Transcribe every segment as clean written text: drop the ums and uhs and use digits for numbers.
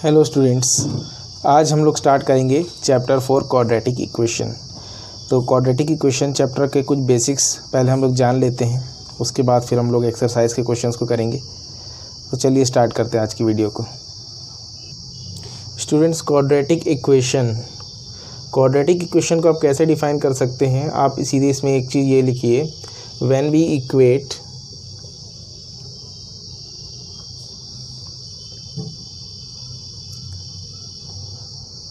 Hello students, आज हम लोग स्टार्ट करेंगे चैप्टर 4 क्वाड्रेटिक इक्वेशन। तो क्वाड्रेटिक इक्वेशन चैप्टर के कुछ बेसिक्स पहले हम लोग जान लेते हैं, उसके बाद फिर हम लोग एक्सरसाइज के क्वेश्चंस को करेंगे। तो चलिए स्टार्ट करते हैं आज की वीडियो को। स्टूडेंट्स, क्वाड्रेटिक इक्वेशन को आप कैसे डिफाइन कर सकते हैं? आप सीधे इसमें एक चीज़ ये लिखिए, when we equate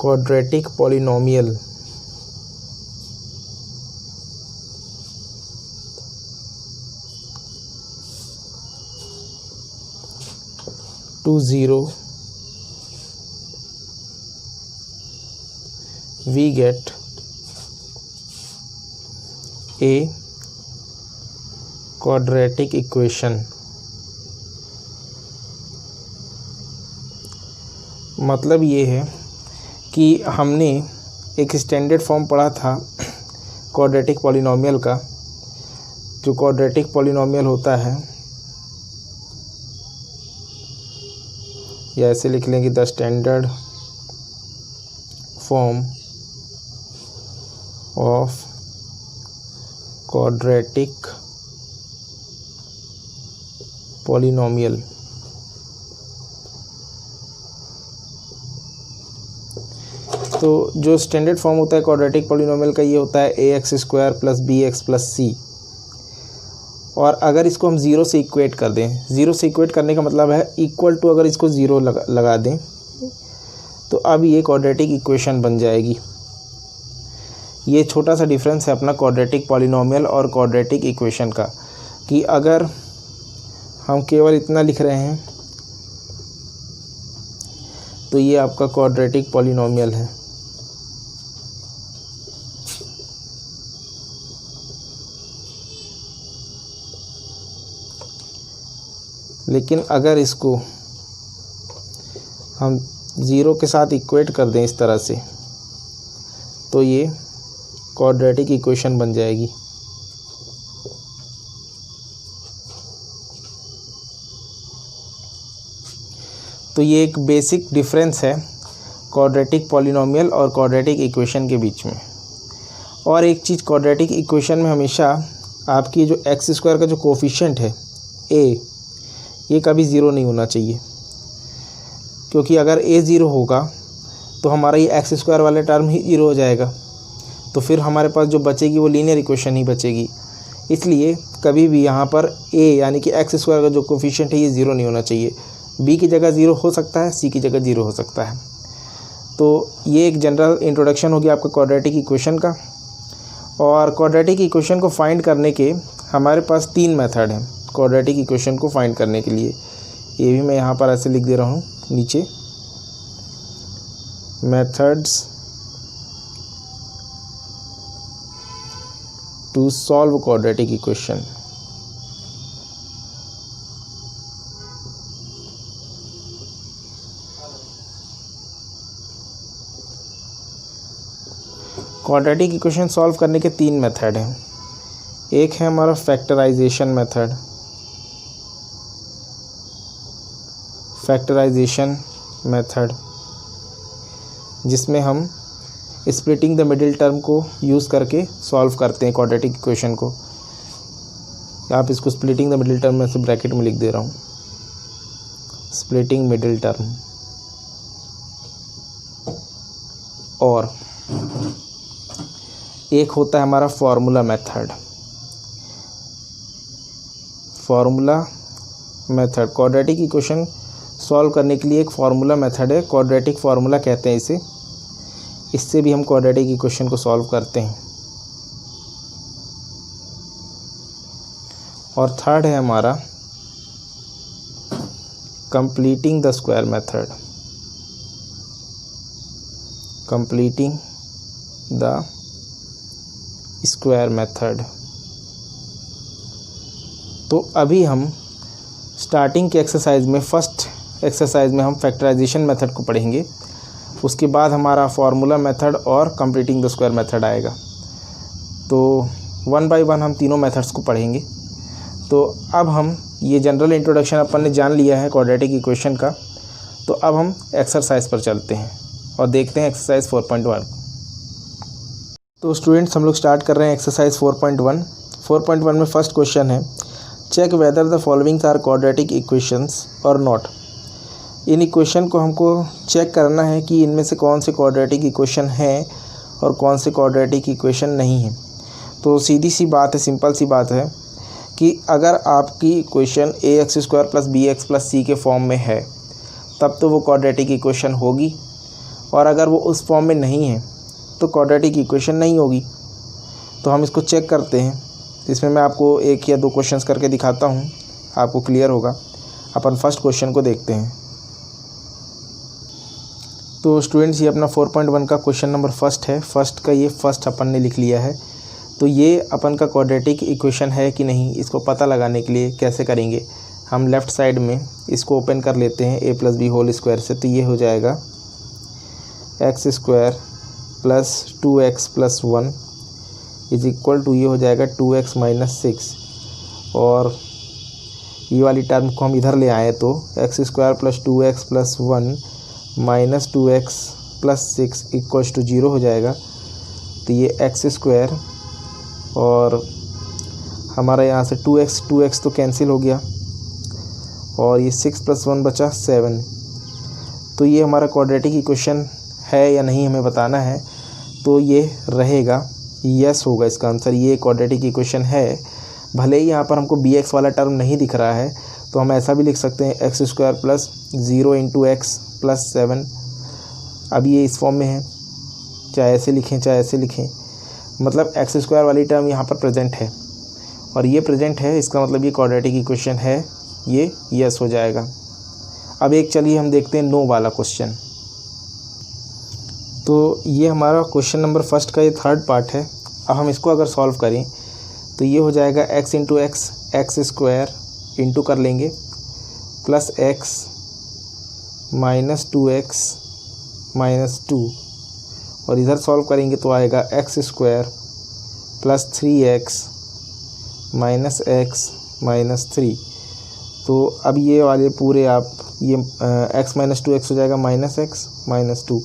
quadratic polynomial to 0, we get a quadratic equation। मतलब ये है कि हमने एक स्टैंडर्ड फॉर्म पढ़ा था क्वाड्रेटिक पॉलिनोमियल का। जो क्वाड्रेटिक पॉलिनोमियल होता है, या ऐसे लिख लेंगे the standard form of quadratic polynomial. तो जो स्टैंडर्ड फॉर्म होता है क्वाड्रेटिक पॉलिनोमियल का, ये होता है ax² + bx + c। और अगर इसको हम ज़ीरो से इक्वेट कर दें, ज़ीरो से इक्वेट करने का मतलब है इक्वल टू, अगर इसको ज़ीरो लगा दें तो अब ये क्वाड्रेटिक इक्वेशन बन जाएगी। ये छोटा सा डिफरेंस है अपना क्वाड्रेटिक पॉलिनोमियल और क्वाड्रेटिक इक्वेशन का, कि अगर हम केवल इतना लिख रहे हैं तो ये आपका क्वाड्रेटिक पॉलिनोमियल है। लेकिन अगर इसको हम ज़ीरो के साथ इक्वेट कर दें इस तरह से, तो ये क्वाड्रेटिक इक्वेशन बन जाएगी। तो ये एक बेसिक डिफरेंस है क्वाड्रेटिक पॉलिनोमियल और क्वाड्रेटिक इक्वेशन के बीच में। और एक चीज़, क्वाड्रेटिक इक्वेशन में हमेशा आपकी जो x² का जो कोफिशिएंट है a, ये कभी ज़ीरो नहीं होना चाहिए, क्योंकि अगर a ज़ीरो होगा तो हमारा ये x² वाले टर्म ही ज़ीरो हो जाएगा। तो फिर हमारे पास जो बचेगी वो लीनियर इक्वेशन ही बचेगी। इसलिए कभी भी यहाँ पर a यानी कि x² का जो कोफिशिएंट है ये ज़ीरो नहीं होना चाहिए। b की जगह ज़ीरो हो सकता है, c की जगह ज़ीरो हो सकता है। तो ये एक जनरल इंट्रोडक्शन हो गया आपका क्वाड्रेटिक इक्वेशन का। और क्वाड्रेटिक इक्वेशन को फाइंड करने के हमारे पास 3 मेथड हैं क्वाड्रेटिक इक्वेशन को फाइंड करने के लिए। ये भी मैं यहाँ पर ऐसे लिख दे रहा हूँ नीचे, methods to solve quadratic equation. Quadratic equation solve करने के 3 मेथड हैं। एक है हमारा फैक्टराइजेशन मेथड, जिसमें हम स्प्लिटिंग द मिडिल टर्म को यूज़ करके सॉल्व करते हैं क्वाड्रेटिक इक्वेशन को। आप इसको स्प्लिटिंग द मिडिल टर्म में से ब्रैकेट में लिख दे रहा हूँ, स्प्लिटिंग मिडिल टर्म। और एक होता है हमारा formula method. Quadratic equation solve करने के लिए एक फार्मूला मेथड है, क्वाड्रेटिक फार्मूला कहते हैं इसे। इससे भी हम क्वाड्रेटिक इक्वेशन को सॉल्व करते हैं। और थर्ड है हमारा कंप्लीटिंग द स्क्वायर मेथड। तो अभी हम स्टार्टिंग के एक्सरसाइज में, फर्स्ट एक्सरसाइज में हम फैक्टराइजेशन मेथड को पढ़ेंगे। उसके बाद हमारा फार्मूला मेथड और कंप्लीटिंग द स्क्वायर मेथड आएगा। तो 1 बाय 1 हम तीनों मेथड्स को पढ़ेंगे। तो अब हम ये जनरल इंट्रोडक्शन अपन ने जान लिया है क्वाड्रेटिक इक्वेशन का। तो अब हम एक्सरसाइज पर चलते हैं और देखते हैं एक्सरसाइज 4.1। तो स्टूडेंट्स हम लोग स्टार्ट कर रहे हैं एक्सरसाइज 4.1। 4.1 में फर्स्ट क्वेश्चन है, check whether the followings are quadratic equations और नॉट। इन इक्वेशन को हमको चेक करना है कि इनमें से कौन से क्वाड्रेटिक इक्वेशन हैं और कौन से क्वाड्रेटिक इक्वेशन नहीं हैं। तो सीधी सी बात है, सिंपल सी बात है कि अगर आपकी इक्वेशन ax² + bx + c के फॉर्म में है तब तो वो क्वाड्रेटिक इक्वेशन होगी, और अगर वो उस फॉर्म में नहीं है तो क्वाड्रेटिक इक्वेशन नहीं होगी। तो हम इसको चेक करते हैं। इसमें मैं आपको 1 या 2 क्वेश्चंस करके दिखाता हूँ, आपको क्लियर होगा। अपन फर्स्ट क्वेश्चन को देखते हैं। तो स्टूडेंट्स ये अपना 4.1 का क्वेश्चन नंबर फर्स्ट है। फर्स्ट का ये फर्स्ट अपन ने लिख लिया है। तो ये अपन का क्वाड्रेटिक इक्वेशन है कि नहीं, इसको पता लगाने के लिए कैसे करेंगे, हम लेफ़्ट साइड में इसको ओपन कर लेते हैं a + b होल स्क्वायर से। तो ये हो जाएगा x² + 2x + 1 = ये हो जाएगा 2x - 6, और ये वाली टर्म को हम इधर ले आए तो x² + 2x + 1 - 2x + 6 = 0 हो जाएगा। तो ये x² और हमारा यहाँ से 2x तो कैंसिल हो गया, और ये 6 + 1 बचा 7। तो ये हमारा क्वाड्रेटिक इक्वेशन है या नहीं हमें बताना है। तो ये रहेगा यस होगा इसका आंसर, ये क्वाड्रेटिक इक्वेशन है। भले ही यहाँ पर हमको bx वाला टर्म नहीं दिख रहा है, तो हम ऐसा भी लिख सकते हैं x² + 0 × x + 7। अब ये इस फॉर्म में है, चाहे ऐसे लिखें चाहे ऐसे लिखें, मतलब x² वाली टर्म यहाँ पर प्रेजेंट है और ये प्रेजेंट है, इसका मतलब ये क्वाड्रेटिक इक्वेशन है, ये यस हो जाएगा। अब एक चलिए हम देखते हैं नो वाला क्वेश्चन। तो ये हमारा क्वेश्चन नंबर फर्स्ट का ये थर्ड पार्ट है। अब हम इसको अगर सॉल्व करें तो ये हो जाएगा x × x x² इंटू कर लेंगे प्लस x - 2x - 2, और इधर सॉल्व करेंगे तो आएगा x² + 3x - x - 3। तो अब ये वाले पूरे आप ये x - 2x हो जाएगा -x - 2,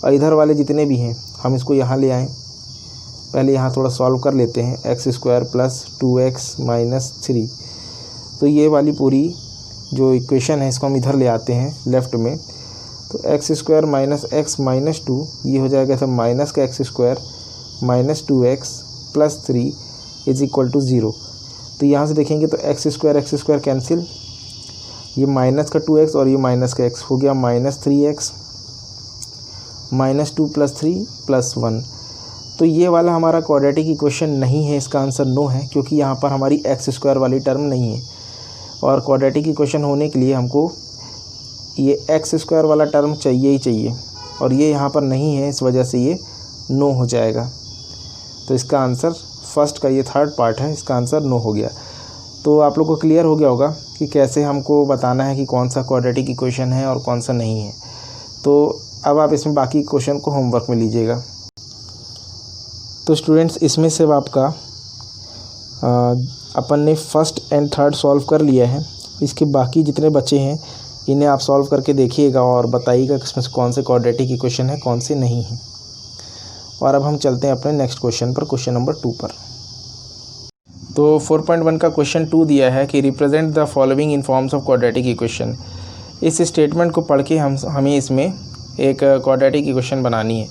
और इधर वाले जितने भी हैं हम इसको यहाँ ले आएँ। पहले यहाँ थोड़ा सॉल्व कर लेते हैं, x² + 2x - 3। तो ये वाली पूरी जो इक्वेशन है इसको हम इधर ले आते हैं लेफ़्ट में। तो x² - x - 2 ये हो जाएगा सब माइनस का x² - 2x + 3 = 0। तो यहाँ से देखेंगे तो x² कैंसिल, ये माइनस का 2x और ये माइनस का x हो गया -3x -2 + 3 + 1। तो ये वाला हमारा क्वाड्रेटिक इक्वेशन नहीं है, इसका आंसर नो है, क्योंकि यहाँ पर हमारी x² वाली टर्म नहीं है, और क्वाड्रेटिक इक्वेशन होने के लिए हमको ये x² वाला टर्म चाहिए ही चाहिए, और ये यहाँ पर नहीं है, इस वजह से ये नो हो जाएगा। तो इसका आंसर फर्स्ट का ये थर्ड पार्ट है, इसका आंसर नो हो गया। तो आप लोग को क्लियर हो गया होगा कि कैसे हमको बताना है कि कौन सा क्वाड्रेटिक इक्वेशन है और कौन सा नहीं है। तो अब आप इसमें बाकी क्वेश्चन को होमवर्क में लीजिएगा। तो स्टूडेंट्स इसमें से आपका अपन ने फर्स्ट एंड थर्ड सॉल्व कर लिया है। इसके बाकी जितने बचे हैं इन्हें आप सॉल्व करके देखिएगा और बताइएगा कि इसमें से कौन से क्वाड्रेटिक इक्वेशन है कौन से नहीं है। और अब हम चलते हैं अपने नेक्स्ट क्वेश्चन पर, क्वेश्चन नंबर 2 पर। तो 4.1 का क्वेश्चन 2 दिया है कि represent the following in forms of quadratic equation. इस स्टेटमेंट को पढ़ के हमें इसमें एक क्वाड्रेटिक इक्वेशन बनानी है।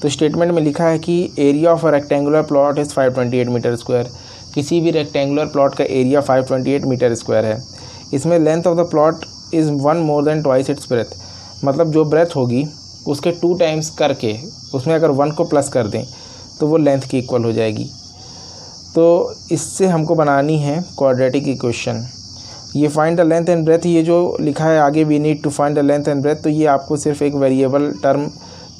तो स्टेटमेंट में लिखा है कि area of a rectangular plot is 528 metre square. किसी भी रेक्टेंगुलर प्लॉट का एरिया 528 मीटर स्क्वायर है। इसमें length of the plot is 1 more than twice it's breadth, मतलब जो ब्रेथ होगी उसके 2 टाइम्स करके उसमें अगर 1 को प्लस कर दें तो वो लेंथ की इक्वल हो जाएगी। तो इससे हमको बनानी है क्वाड्रेटिक इक्वेशन। ये find the length and breadth, ये जो लिखा है आगे, we need to find the length and breadth, तो ये आपको सिर्फ एक वेरिएबल टर्म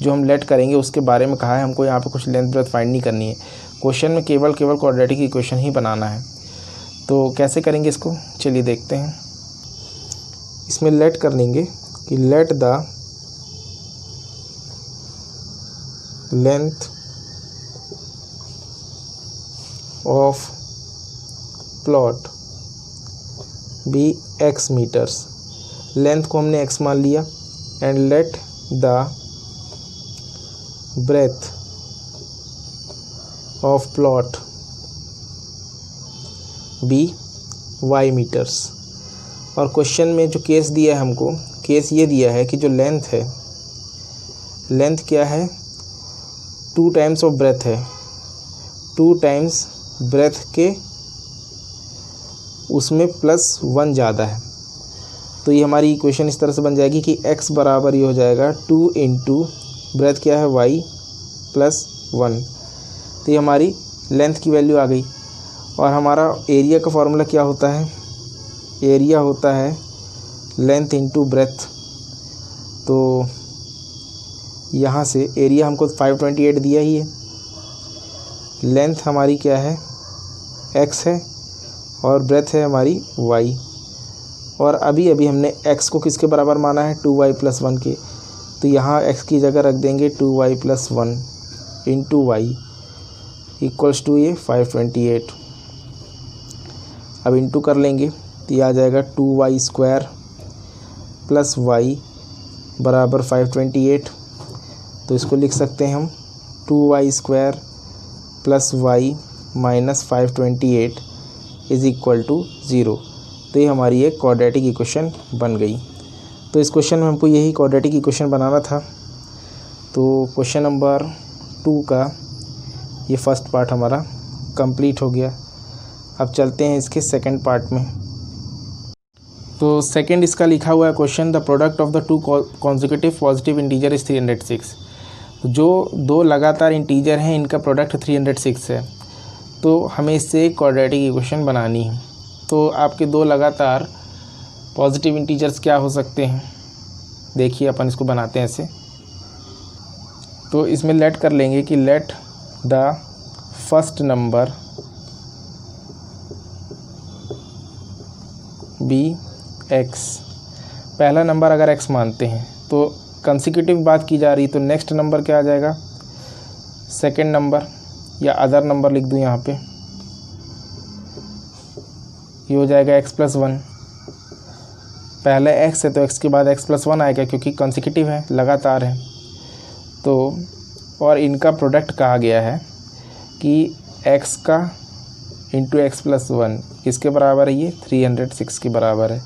जो हम लेट करेंगे उसके बारे में कहा है। हमको यहाँ पे कुछ लेंथ ब्रेथ फाइंड नहीं करनी है। क्वेश्चन में केवल क्वाड्रेटिक इक्वेशन ही बनाना है। तो कैसे करेंगे इसको, चलिए देखते हैं। इसमें लेट कर लेंगे कि let the length of plot be x metres. Length को हमने x मान लिया and let the breadth of plot be y metres. और क्वेश्चन में जो केस दिया है हमको, केस ये दिया है कि जो लेंथ है, लेंथ क्या है, 2 टाइम्स ऑफ ब्रेथ है, 2 टाइम्स ब्रेथ के उसमें +1 ज़्यादा है। तो ये हमारी इक्वेशन इस तरह से बन जाएगी कि x बराबर ये हो जाएगा 2 इंटू ब्रेथ क्या है y +1। तो ये हमारी लेंथ की वैल्यू आ गई। और हमारा एरिया का फॉर्मूला क्या होता है, एरिया होता है लेंथ इंटू ब्रेथ। तो यहाँ से एरिया हमको 528 दिया ही है, लेंथ हमारी क्या है x है और ब्रेथ है हमारी y। और अभी हमने x को किसके बराबर माना है, 2y + 1 के। तो यहाँ x की जगह रख देंगे 2y + 1 into Y equals to ये 528। अब इंटू कर लेंगे तो ये आ जाएगा 2y² + y बराबर 528। तो इसको लिख सकते हैं हम 2y² + y - 528 is equal to 0। तो ये हमारी एक क्वाड्रेटिक इक्वेशन बन गई। तो इस क्वेश्चन में हमको यही क्वाड्रेटिक इक्वेशन बनाना था। तो क्वेश्चन नंबर 2 का ये फर्स्ट पार्ट हमारा कंप्लीट हो गया। अब चलते हैं इसके सेकंड पार्ट में। तो सेकंड इसका लिखा हुआ है question, the product of the 2 consecutive positive integer is 306। जो 2 लगातार इंटीजर हैं इनका प्रोडक्ट 306 है। तो हमें इससे एक क्वाड्रेटिक इक्वेशन बनानी है। तो आपके 2 लगातार पॉजिटिव इंटीजर्स क्या हो सकते हैं, देखिए अपन इसको बनाते हैं ऐसे। तो इसमें लेट कर लेंगे कि let the first number be x। पहला नंबर अगर x मानते हैं तो कंसेक्यूटिव बात की जा रही, तो नेक्स्ट नंबर क्या आ जाएगा, सेकंड नंबर या अदर नंबर लिख दूँ यहाँ पे, ये हो जाएगा x + 1। पहले x है तो x के बाद x + 1 आएगा क्योंकि कंसेक्यूटिव है, लगातार है। तो और इनका प्रोडक्ट कहा गया है कि x का इंटू x + 1 किसके बराबर है, ये 306 के बराबर है।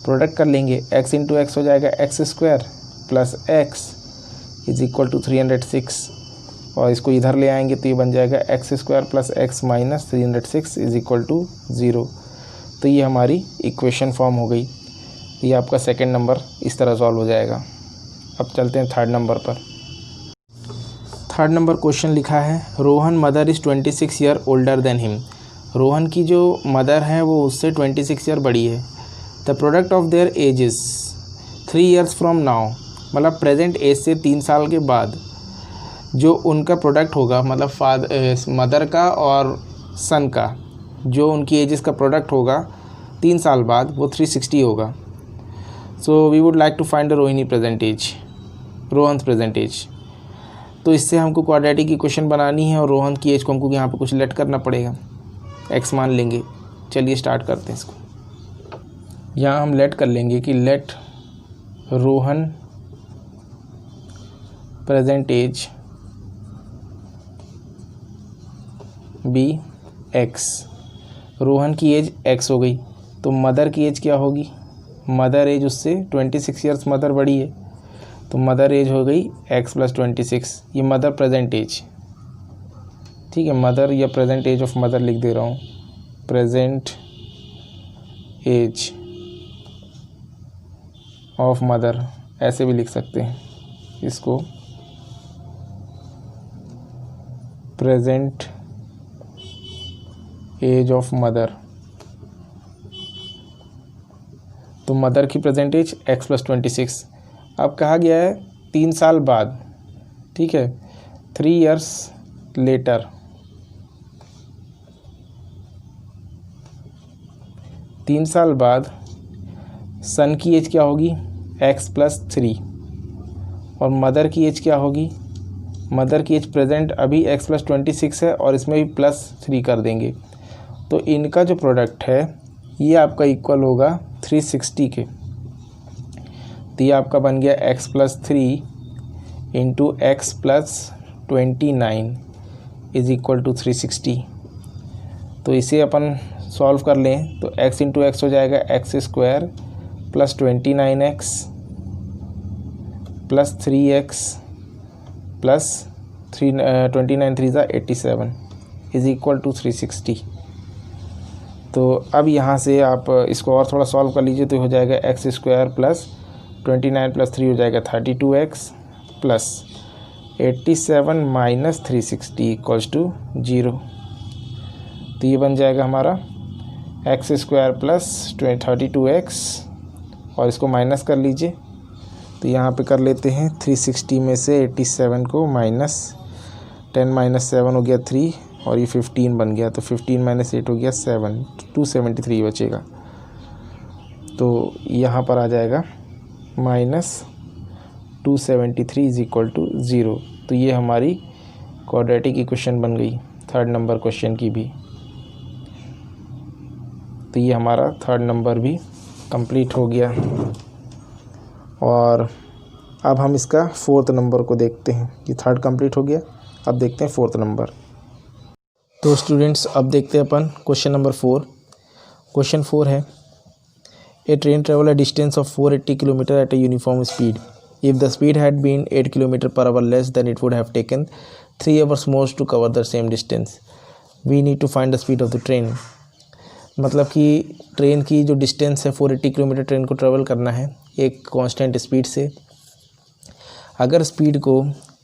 प्रोडक्ट कर लेंगे, x इंटू एक्स हो जाएगा x² + x is equal to 306। और इसको इधर ले आएंगे तो ये बन जाएगा x² + x - 306 is equal to 0। तो ये हमारी इक्वेशन फॉर्म हो गई। ये आपका सेकंड नंबर इस तरह सॉल्व हो जाएगा। अब चलते हैं थर्ड नंबर पर। थर्ड नंबर क्वेश्चन लिखा है, Rohan mother is 26 year older than him. Rohan की जो मदर है वो उससे 26 ईयर बड़ी है। The product of their edges 3 years from now, मतलब प्रेजेंट एज से 3 साल के बाद जो उनका प्रोडक्ट होगा, मतलब मदर का और सन का जो उनकी एजेस का प्रोडक्ट होगा 3 साल बाद, वो 360 होगा। So we would like to find the Rohini present age, Rohan present age. तो इससे हमको क्वाड्रेटिक इक्वेशन बनानी है और रोहन की एज को हमको यहाँ पे कुछ लेट करना पड़ेगा, x मान लेंगे। चलिए स्टार्ट करते हैं इसको। यहाँ हम लेट कर लेंगे कि let Rohan present age be x। Rohan की एज x हो गई, तो मदर की एज क्या होगी, मदर एज उससे 26 ईयर्स मदर बड़ी है, तो मदर एज हो गई x + 26। ये मदर प्रेजेंट एज, ठीक है, मदर या प्रेजेंट एज ऑफ मदर लिख दे रहा हूँ, प्रेजेंट एज ऑफ मदर ऐसे भी लिख सकते हैं इसको, प्रेजेंट एज ऑफ मदर। तो मदर की प्रेजेंट एज x + 26। अब कहा गया है 3 साल बाद, ठीक है, 3 ईयर्स लेटर। 3 साल बाद सन की एज क्या होगी, x + 3, और मदर की एज क्या होगी, मदर की एज प्रेजेंट अभी x + 26 है और इसमें भी +3 कर देंगे। तो इनका जो प्रोडक्ट है ये आपका इक्वल होगा 360 के। तो ये आपका बन गया x+3 into x+29 is equal to 360। तो इसे अपन सॉल्व कर लें तो x इंटू एक्स हो जाएगा x² plus 29x plus 3x plus 29 3 ज़ा 87 इज इक्वल टू 360। तो अब यहाँ से आप इसको और थोड़ा सॉल्व कर लीजिए तो हो जाएगा x² प्लस 29 प्लस 3 हो जाएगा 32x plus 87 minus 360 equals to 0। तो ये बन जाएगा हमारा x² प्लस 32x और इसको माइनस कर लीजिए। तो यहाँ पे कर लेते हैं 360 में से 87 को माइनस 10 माइनस 7 हो गया 3 और ये 15 बन गया। तो 15 माइनस 8 हो गया 7, 273 बचेगा। तो यहाँ पर आ जाएगा माइनस 273 इज इक्वल टू 0। तो ये हमारी क्वाड्रेटिक इक्वेशन बन गई थर्ड नंबर क्वेश्चन की भी। तो ये हमारा थर्ड नंबर भी कंप्लीट हो गया। और अब हम इसका फोर्थ नंबर को देखते हैं। ये थर्ड कंप्लीट हो गया, अब देखते हैं फोर्थ नंबर। तो स्टूडेंट्स अब देखते हैं अपन क्वेश्चन नंबर 4। क्वेश्चन 4 है a train travel a distance of 480 kilometre at a uniform speed. If the speed had been 8 kilometre per hour less than it would have taken 3 hours more to cover the same distance. We need to find the speed of the train. मतलब कि train की जो distance है 480 kilometre train को travel करना है एक constant speed से। अगर स्पीड को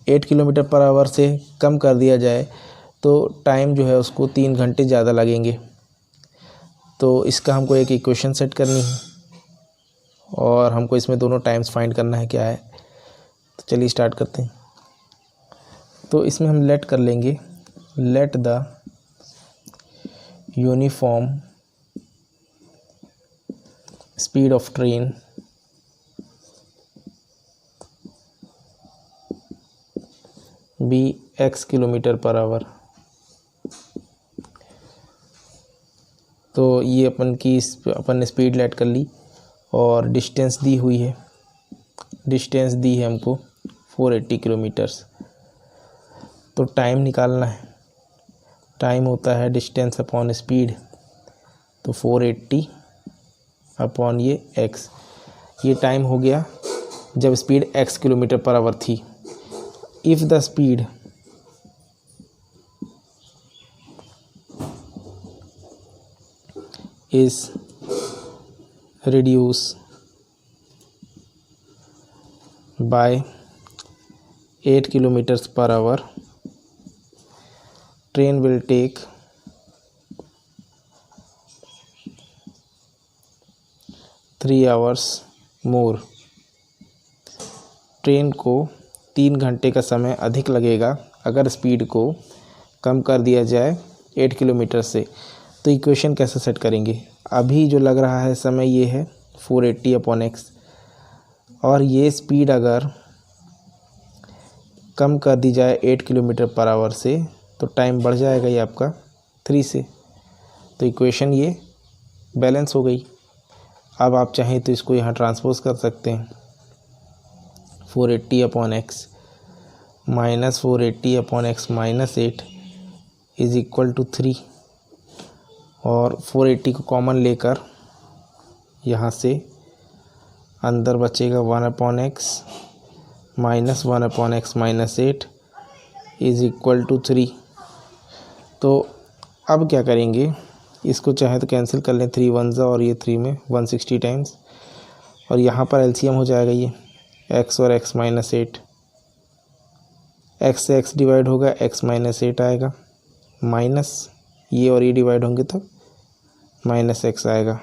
8 किलोमीटर पर आवर से कम कर दिया जाए तो टाइम जो है उसको 3 घंटे ज़्यादा लगेंगे। तो इसका हमको एक इक्वेशन सेट करनी है और हमको इसमें दोनों टाइम्स फाइंड करना है क्या है। तो चलिए स्टार्ट करते हैं। तो इसमें हम लेट कर लेंगे, let the uniform speed of train be x kilometre per hour. तो ये अपन ने स्पीड लेट कर ली और डिस्टेंस दी हुई है, डिस्टेंस दी है हमको 480 किलोमीटर्स। तो टाइम निकालना है, टाइम होता है डिस्टेंस अपॉन स्पीड। तो 480 अपॉन ये x, ये टाइम हो गया जब speed x kilometre per hour थी। If the speed is reduced by 8 kilometers per hour, train will take 3 hours more। Train को 3 घंटे का समय अधिक लगेगा अगर स्पीड को कम कर दिया जाए 8 किलोमीटर से। तो इक्वेशन कैसे सेट करेंगे। अभी जो लग रहा है समय ये है 480 अपॉन x और ये स्पीड अगर कम कर दी जाए 8 किलोमीटर पर आवर से तो टाइम बढ़ जाएगा ये आपका 3 से। तो इक्वेशन ये बैलेंस हो गई। अब आप चाहें तो इसको यहाँ ट्रांसपोज कर सकते हैं। 480 upon x minus 480 upon x minus 8 is equal to 3 और 480 को कॉमन लेकर यहाँ से अंदर बचेगा 1 upon x minus 1 upon x minus 8 is equal to 3। तो अब क्या करेंगे, इसको चाहे तो कैंसिल कर लें, 3 1 और ये 3 में 160 टाइम्स और यहाँ पर एलसीएम हो जाएगा ये x और x माइनस 8। x से x डिवाइड होगा, x माइनस 8 आएगा, माइनस ये और ये डिवाइड होंगे तो माइनस x आएगा।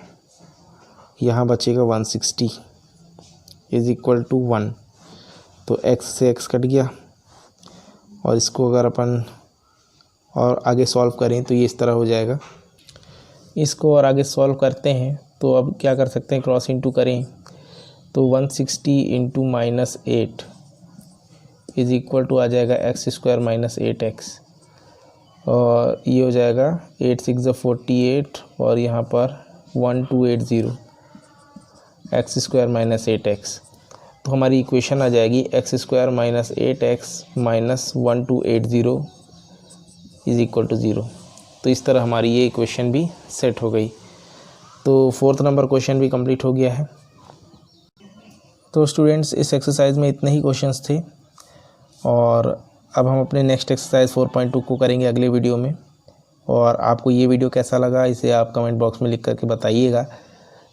यहाँ बचेगा 160 इज़ इक्वल टू 1। तो x से x कट गया और इसको अगर अपन और आगे सॉल्व करें तो ये इस तरह हो जाएगा। इसको और आगे सॉल्व करते हैं तो अब क्या कर सकते हैं, क्रॉस इंटू करें तो 160 into minus 8 is equal to आ जाएगा x² माइनस 8x और ये हो जाएगा 8 6 48 और यहाँ पर 1280 x² माइनस 8x। तो हमारी इक्वेशन आ जाएगी x² - 8x - 1280 is equal to 0। तो इस तरह हमारी ये इक्वेशन भी सेट हो गई। तो 4th नंबर क्वेश्चन भी कंप्लीट हो गया है। तो स्टूडेंट्स इस एक्सरसाइज में इतने ही क्वेश्चंस थे और अब हम अपने नेक्स्ट एक्सरसाइज 4.2 को करेंगे अगले वीडियो में। और आपको ये वीडियो कैसा लगा इसे आप कमेंट बॉक्स में लिख करके बताइएगा।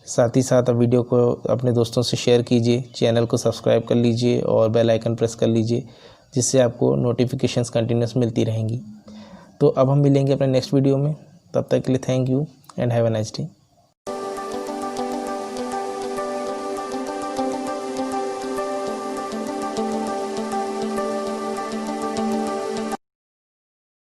साथ ही साथ आप वीडियो को अपने दोस्तों से शेयर कीजिए, चैनल को सब्सक्राइब कर लीजिए और बेल आइकन प्रेस कर लीजिए, जिससे आपको नोटिफिकेशंस कंटिन्यूस मिलती रहेंगी। तो अब हम मिलेंगे अपने नेक्स्ट वीडियो में। तब तक के लिए thank you and have a nice day.